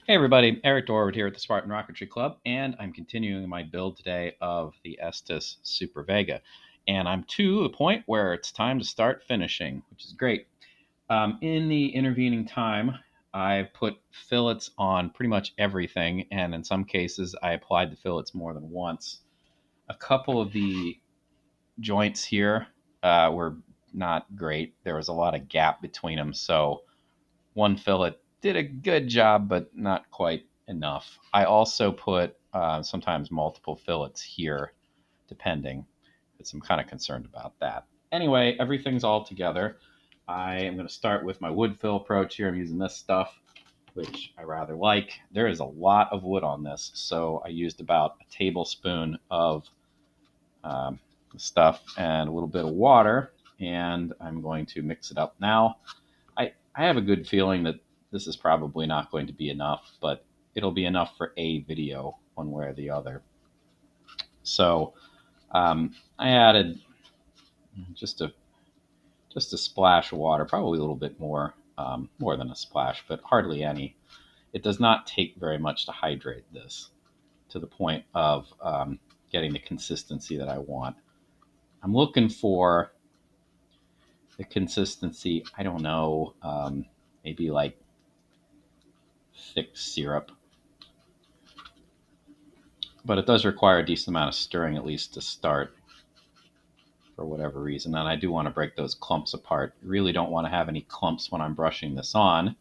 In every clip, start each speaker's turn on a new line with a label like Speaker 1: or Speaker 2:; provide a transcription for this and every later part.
Speaker 1: Hey everybody, Eric Dorward here at the Spartan Rocketry Club, and I'm continuing my build today of the Estes Super Vega. And I'm to the point where it's time to start finishing, which is great. In the intervening time, I've put fillets on pretty much everything, and in some cases, I applied the fillets more than once. A couple of the joints here were not great. There was a lot of gap between them, so one fillet did a good job, but not quite enough. I also put sometimes multiple fillets here, depending, because I'm kind of concerned about that. Anyway, everything's all together. I am going to start with my wood fill approach here. I'm using this stuff, which I rather like. There is a lot of wood on this, so I used about a tablespoon of um, stuff and a little bit of water, and I'm going to mix it up now. I have a good feeling that this is probably not going to be enough, but it'll be enough for a video one way or the other. So I added just a just a splash of water, probably a little bit more than a splash, but hardly any. It does not take very much to hydrate this to the point of getting the consistency that I want. I'm looking for the consistency, I don't know, maybe like thick syrup, but it does require a decent amount of stirring at least to start for whatever reason. And I do want to break those clumps apart. Really don't want to have any clumps when I'm brushing this on,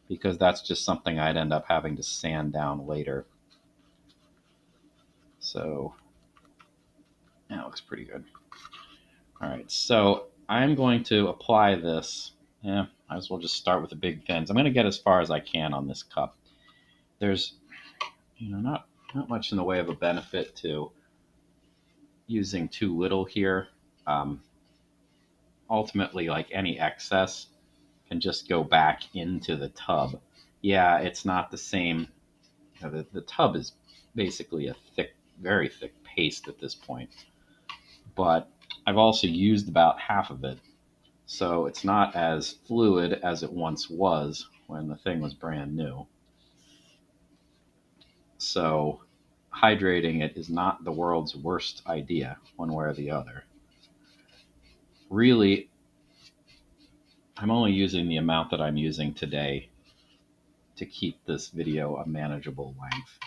Speaker 1: because that's just something I'd end up having to sand down later. So that looks pretty good. All right, so I'm going to apply this. Yeah, might as well just start with the big fins. I'm going to get as far as I can on this cup. There's, not much in the way of a benefit to using too little here. Um, Ultimately, like any excess can just go back into the tub. Yeah, it's not the same. The tub is basically a thick, very thick paste at this point, but I've also used about half of it, so it's not as fluid as it once was when the thing was brand new. So hydrating it is not the world's worst idea, one way or the other. Really, I'm only using the amount that I'm using today to keep this video a manageable length.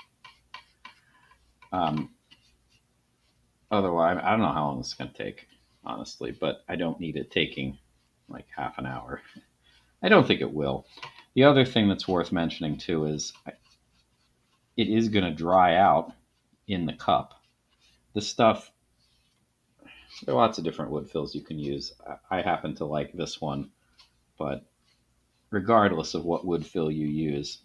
Speaker 1: Um, Otherwise, I don't know how long this is going to take, honestly, but I don't need it taking like half an hour. I don't think it will. The other thing that's worth mentioning too is it is going to dry out in the cup. This stuff, there are lots of different wood fills you can use. I happen to like this one, but regardless of what wood fill you use,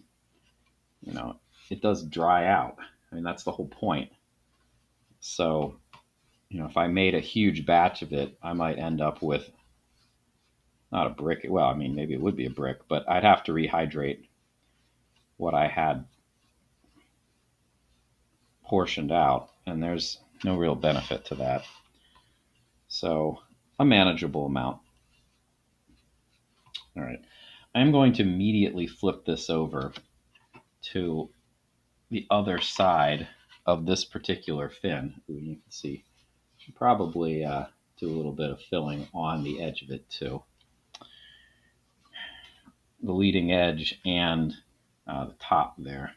Speaker 1: you know, it does dry out. I mean, that's the whole point. So, if I made a huge batch of it, I might end up with not a brick. Well, I mean, maybe it would be a brick, but I'd have to rehydrate what I had portioned out, and there's no real benefit to that. So, a manageable amount. All right. I'm going to immediately flip this over to the other side of this particular fin. Ooh, you can see, should probably do a little bit of filling on the edge of it too. The leading edge and the top there.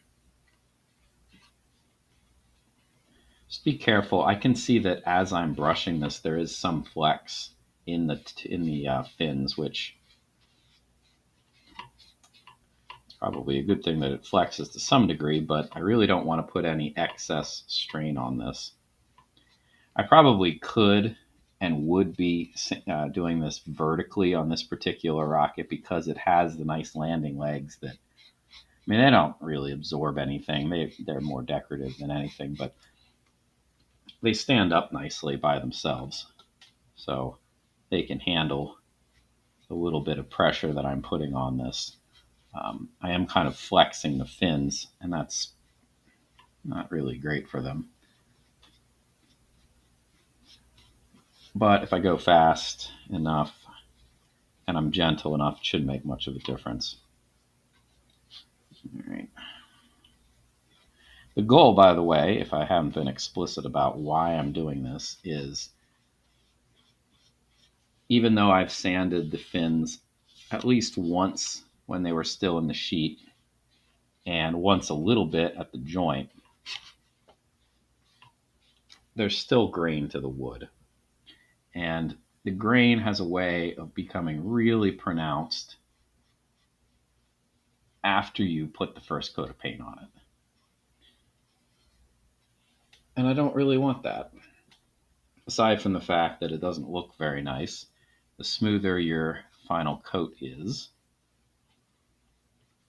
Speaker 1: Just be careful. I can see that as I'm brushing this, there is some flex in the fins, which is probably a good thing that it flexes to some degree. But I really don't want to put any excess strain on this. I probably could and would be doing this vertically on this particular rocket because it has the nice landing legs that, I mean, they don't really absorb anything. They're more decorative than anything, but they stand up nicely by themselves. So they can handle the little bit of pressure that I'm putting on this. I am kind of flexing the fins, and that's not really great for them. But if I go fast enough and I'm gentle enough, it shouldn't make much of a difference. All right. The goal, by the way, if I haven't been explicit about why I'm doing this, is even though I've sanded the fins at least once when they were still in the sheet and once a little bit at the joint, there's still grain to the wood. And the grain has a way of becoming really pronounced after you put the first coat of paint on it. And I don't really want that. Aside from the fact that it doesn't look very nice, the smoother your final coat is,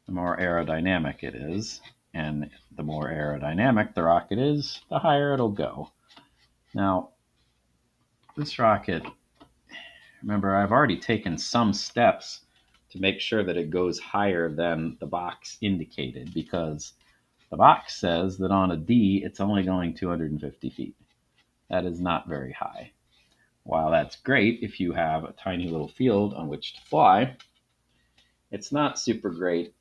Speaker 1: the more aerodynamic it is. And the more aerodynamic the rocket is, the higher it'll go. Now, this rocket, remember, I've already taken some steps to make sure that it goes higher than the box indicated, because the box says that on a D, it's only going 250 feet. That is not very high. While that's great if you have a tiny little field on which to fly, it's not super great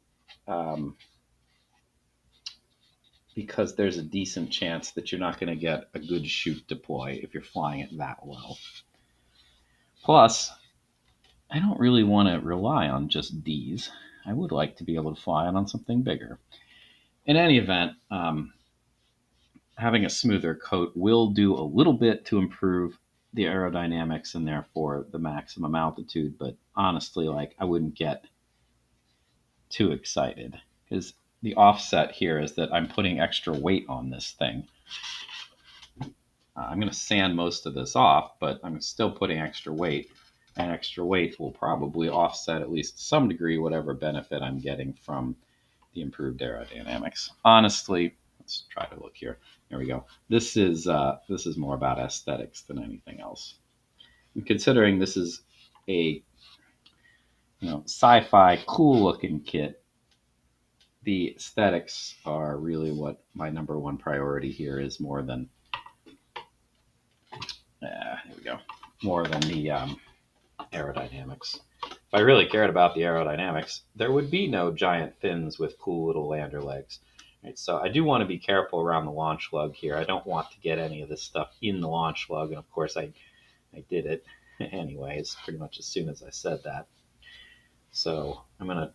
Speaker 1: because there's a decent chance that you're not going to get a good chute deploy if you're flying it that low. Plus, I don't really want to rely on just Ds. I would like to be able to fly it on something bigger. In any event, having a smoother coat will do a little bit to improve the aerodynamics and therefore the maximum altitude, but honestly, I wouldn't get too excited because the offset here is that I'm putting extra weight on this thing. I'm going to sand most of this off, but I'm still putting extra weight, and extra weight will probably offset at least to some degree whatever benefit I'm getting from the improved aerodynamics. Honestly, let's try to look here. There we go. This is more about aesthetics than anything else. And considering this is a sci-fi cool looking kit, the aesthetics are really what my number one priority here is, more than here we go, more than the aerodynamics. If I really cared about the aerodynamics, there would be no giant fins with cool little lander legs. Right, so I do want to be careful around the launch lug here. I don't want to get any of this stuff in the launch lug, and of course I did it anyways, pretty much as soon as I said that. So I'm going to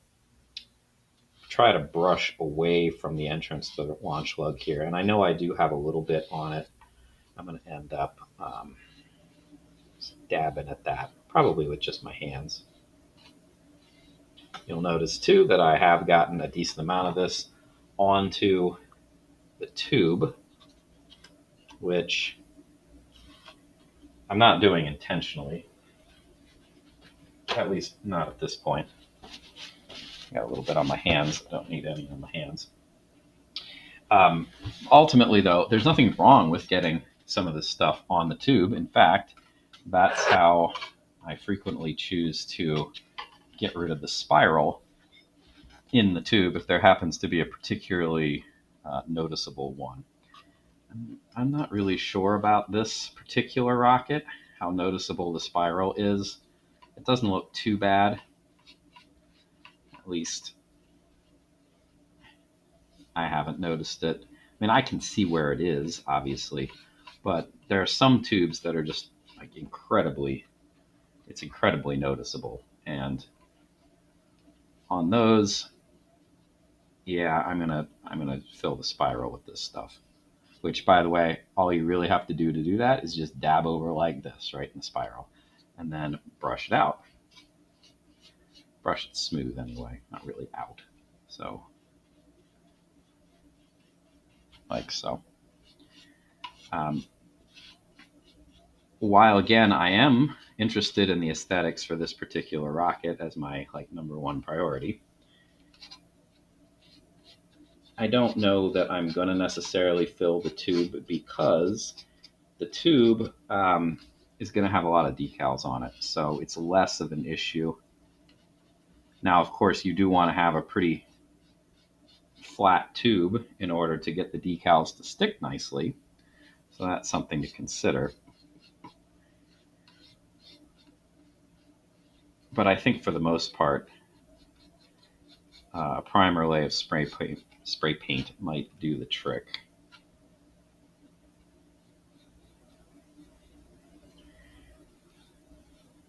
Speaker 1: try to brush away from the entrance to the launch lug here, and I know I do have a little bit on it. I'm going to end up dabbing at that, probably with just my hands. You'll notice too that I have gotten a decent amount of this onto the tube, which I'm not doing intentionally, at least not at this point. Got a little bit on my hands. I don't need any on my hands. Ultimately, though, there's nothing wrong with getting some of this stuff on the tube. In fact, that's how I frequently choose to get rid of the spiral in the tube if there happens to be a particularly noticeable one. I'm not really sure about this particular rocket, how noticeable the spiral is. It doesn't look too bad. At least I haven't noticed it. I mean, I can see where it is, obviously, but there are some tubes that are just incredibly noticeable. And on those, yeah, I'm gonna fill the spiral with this stuff. Which, by the way, all you really have to do that is just dab over like this, right in the spiral, and then brush it out. Brush it smooth anyway, not really out. So, like so. While again, I am interested in the aesthetics for this particular rocket as my number one priority, I don't know that I'm going to necessarily fill the tube, because the tube is going to have a lot of decals on it, so it's less of an issue. Now, of course, you do want to have a pretty flat tube in order to get the decals to stick nicely, so that's something to consider. But I think for the most part, a primer lay of spray paint might do the trick.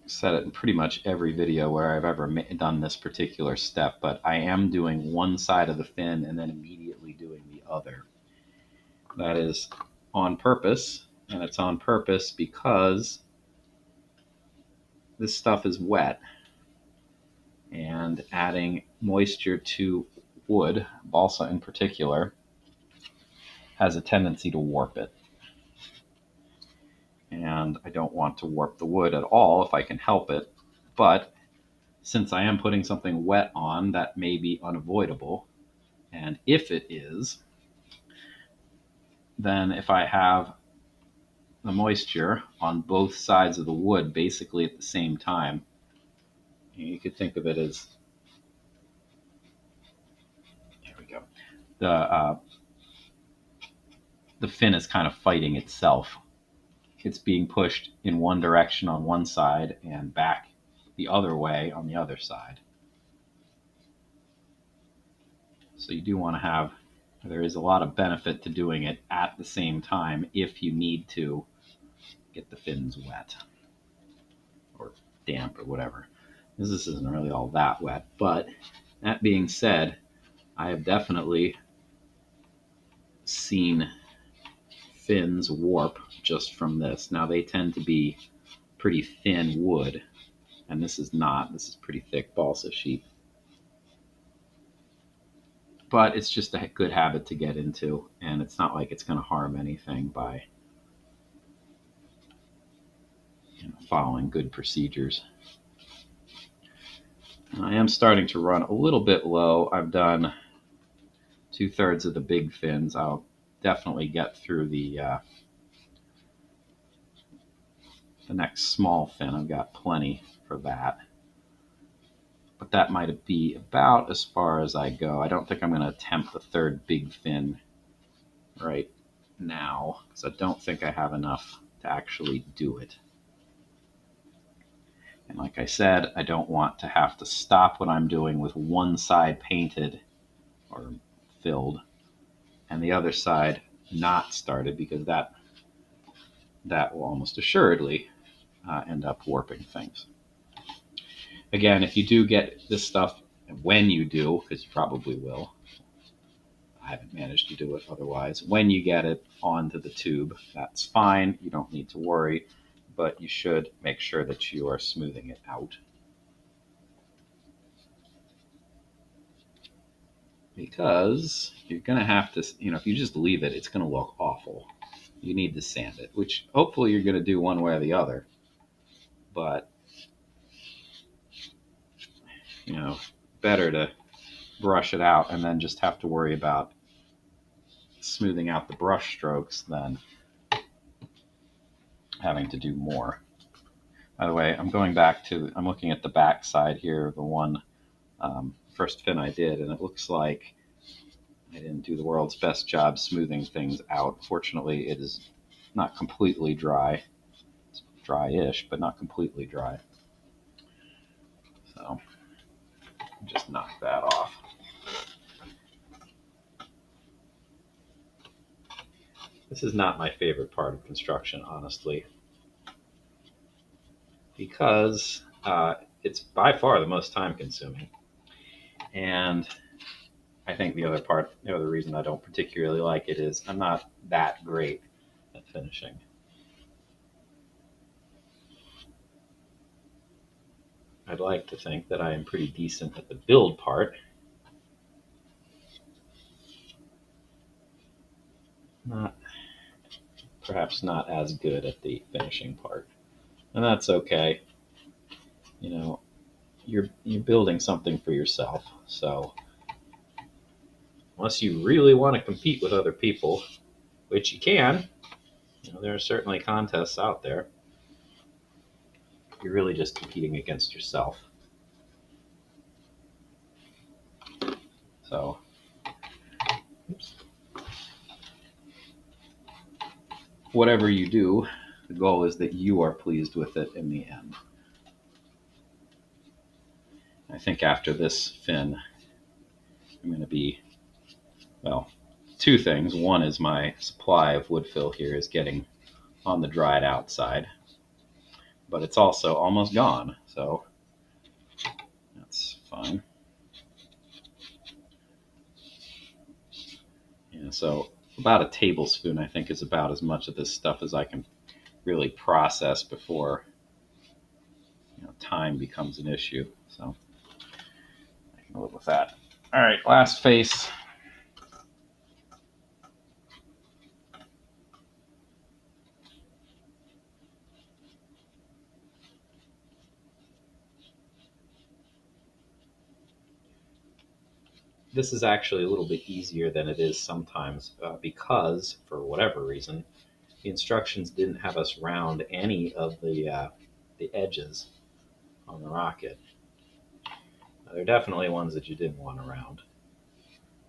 Speaker 1: Said it in pretty much every video where I've ever done this particular step, but I am doing one side of the fin and then immediately doing the other. That is on purpose, and it's on purpose because this stuff is wet, and adding moisture to wood, balsa in particular, has a tendency to warp it. And I don't want to warp the wood at all if I can help it, but since I am putting something wet on, that may be unavoidable. And if it is, then if I have the moisture on both sides of the wood basically at the same time, you could think of it as, there we go, the fin is kind of fighting itself. It's being pushed in one direction on one side and back the other way on the other side. So you do want to have, there is a lot of benefit to doing it at the same time if you need to get the fins wet or damp or whatever. This isn't really all that wet, but that being said, I have definitely seen fins warp just from this. Now they tend to be pretty thin wood, and this is not. This is pretty thick balsa sheet. But it's just a good habit to get into, and it's not like it's going to harm anything by following good procedures. I am starting to run a little bit low. I've done 2/3 of the big fins. I'll definitely get through the next small fin. I've got plenty for that. But that might be about as far as I go. I don't think I'm going to attempt the third big fin right now, because I don't think I have enough to actually do it. And like I said, I don't want to have to stop what I'm doing with one side painted or filled and the other side not started, because that will almost assuredly end up warping things. Again, if you do get this stuff, when you do, because you probably will, I haven't managed to do it otherwise, when you get it onto the tube, that's fine. You don't need to worry, but you should make sure that you are smoothing it out. Because you're going to have to, if you just leave it, it's going to look awful. You need to sand it, which hopefully you're going to do one way or the other. But, better to brush it out and then just have to worry about smoothing out the brush strokes than having to do more. By the way, I'm looking at the back side here, the one first fin I did, and it looks like I didn't do the world's best job smoothing things out. Fortunately, it is not completely dry. It's dry-ish, but not completely dry. So just knock that off. This is not my favorite part of construction, honestly, because it's by far the most time-consuming. And I think the other reason I don't particularly like it is I'm not that great at finishing. I'd like to think that I am pretty decent at the build part. Perhaps not as good at the finishing part. And that's okay. You're building something for yourself. So unless you really want to compete with other people, which you can, there are certainly contests out there, you're really just competing against yourself. So, whatever you do, the goal is that you are pleased with it in the end. I think after this fin, I'm going to be, well, two things. One is my supply of wood fill here is getting on the dried outside, but it's also almost gone, so that's fine. Yeah, so about a tablespoon, I think, is about as much of this stuff as I can really process before time becomes an issue. So I can live with that. All right, last face. This is actually a little bit easier than it is sometimes because, for whatever reason, the instructions didn't have us round any of the edges on the rocket. Now, there are definitely ones that you didn't want to round,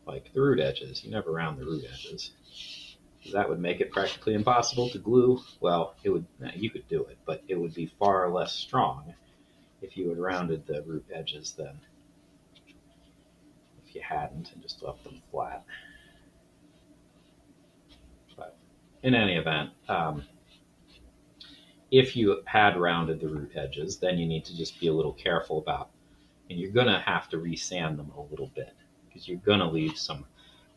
Speaker 1: like the root edges. You never round the root edges. That would make it practically impossible to glue. Well, it would. You could do it, but it would be far less strong if you had rounded the root edges than if you hadn't and just left them flat. But in any event, if you had rounded the root edges, then you need to just be a little careful about, and you're going to have to resand them a little bit because you're going to leave some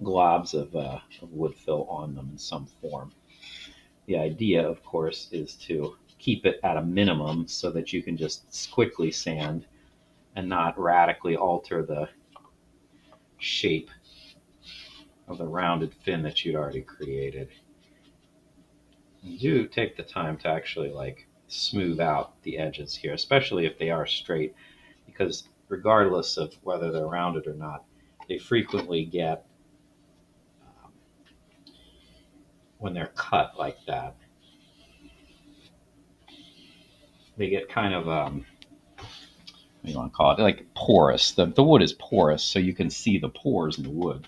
Speaker 1: globs of wood fill on them in some form. The idea, of course, is to keep it at a minimum so that you can just quickly sand and not radically alter the shape of the rounded fin that you'd already created. You do take the time to actually smooth out the edges here, especially if they are straight, because regardless of whether they're rounded or not, they frequently get, when they're cut like that, they get kind of, what do you want to call it, like porous. The wood is porous, so you can see the pores in the wood,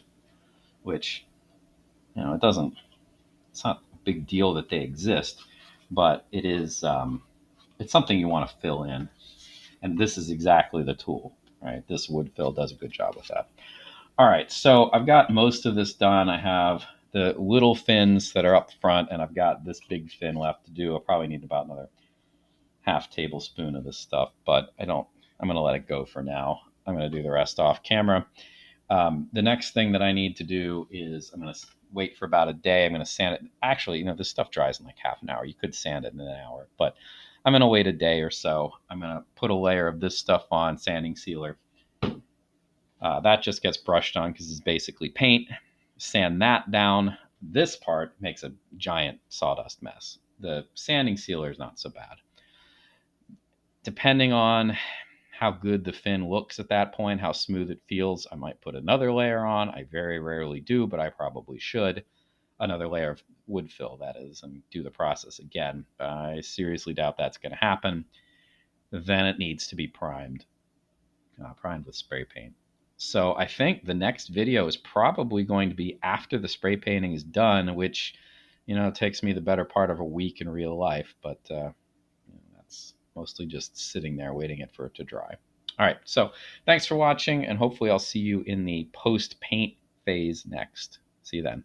Speaker 1: which, it's not a big deal that they exist, but it is, it's something you want to fill in. And this is exactly the tool, right? This wood fill does a good job with that. All right, so I've got most of this done. I have the little fins that are up front, and I've got this big fin left to do. I'll probably need about another half tablespoon of this stuff, but I'm going to let it go for now. I'm going to do the rest off camera. The next thing that I need to do is I'm going to wait for about a day. I'm going to sand it. Actually, this stuff dries in like half an hour. You could sand it in an hour, but I'm going to wait a day or so. I'm going to put a layer of this stuff on, sanding sealer. That just gets brushed on because it's basically paint. Sand that down. This part makes a giant sawdust mess. The sanding sealer is not so bad. Depending on how good the fin looks at that point, how smooth it feels, I might put another layer on. I very rarely do, but I probably should. Another layer of wood fill, that is, and do the process again. I seriously doubt that's going to happen. Then it needs to be primed with spray paint. So I think the next video is probably going to be after the spray painting is done, which, takes me the better part of a week in real life, but that's mostly just sitting there waiting for it to dry. All right, so thanks for watching, and hopefully I'll see you in the post-paint phase next. See you then.